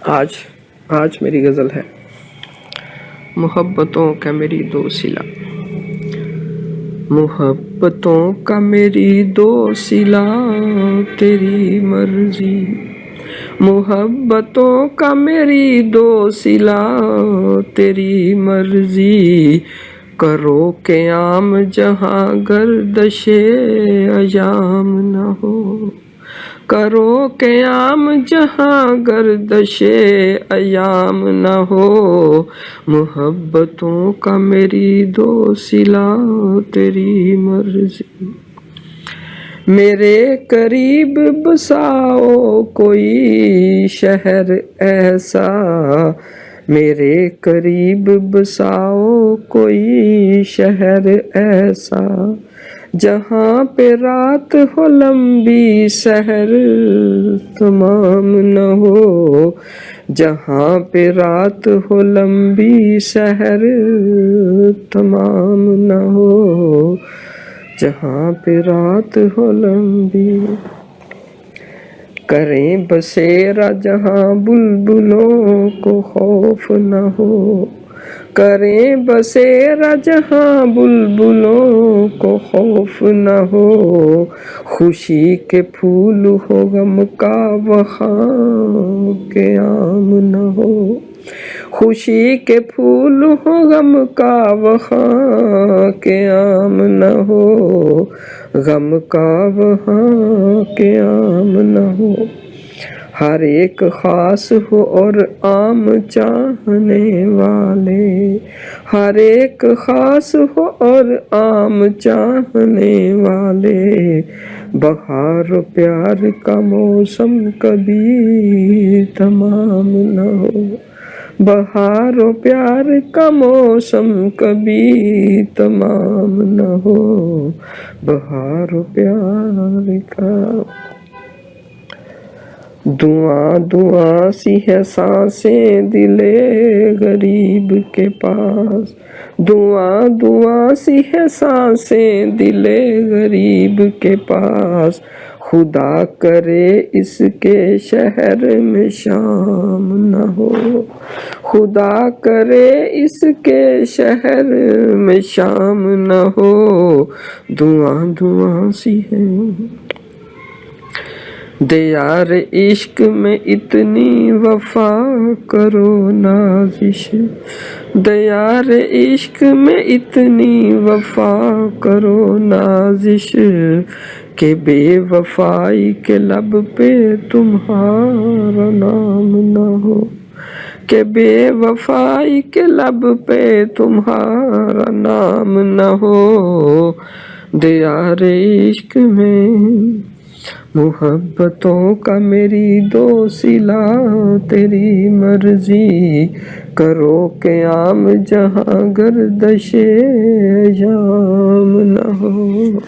آج میری غزل ہے محبتوں کا میری دو صلہ۔ محبتوں کا میری دو صلہ تیری مرضی، محبتوں کا میری دو صلہ تیری مرضی، کرو قیام جہاں گردش ایام نہ ہو، کرو قیام جہاں گردش ایام نہ ہو، محبتوں کا میری دو صلہ تیری مرضی۔ میرے قریب بساؤ کوئی شہر ایسا، میرے قریب بساؤ کوئی شہر ایسا، جہاں پہ رات ہو لمبی سحر تمام نہ ہو، جہاں پہ رات ہو لمبی سحر تمام نہ ہو، جہاں پہ رات ہو لمبی۔ کریں بسیرا جہاں بلبلوں کو خوف نہ ہو، کریں بسیرا جہاں بلبلوں کو خوف نہ ہو، خوشی کے پھول ہو غم کا وہاں قیام نہ ہو، خوشی کے پھول ہو غم کا وہاں قیام نہ ہو، غم کا وہاں قیام نہ ہو، ہر ایک خاص ہو اور عام چاہنے والے، ہر ایک خاص ہو اور عام چاہنے والے، بہار و پیار کا موسم کبھی تمام نہ ہو، بہار و پیار کا موسم کبھی تمام نہ ہو، بہار و پیار کا۔ دعاں دعاں سی ہے سانسیں دل غریب کے پاس، دعاں دعاں سی ہے سانسیں دل غریب کے پاس، خدا کرے اس کے شہر میں شام نہ ہو، خدا کرے اس کے شہر میں شام نہ ہو، دعاں دعاں سی ہے۔ دیار عشق میں اتنی وفا کرو نازش، دیار عشق میں اتنی وفا کرو نازش، کہ بے وفائی کے لب پہ تمہارا نام نہ ہو، کہ بے وفائی کے لب پہ تمہارا نام نہ ہو، دیار عشق میں محبتوں کا میری دو صلہ تیری مرضی، کرو قیام جہاں گردش ایام نہ ہو۔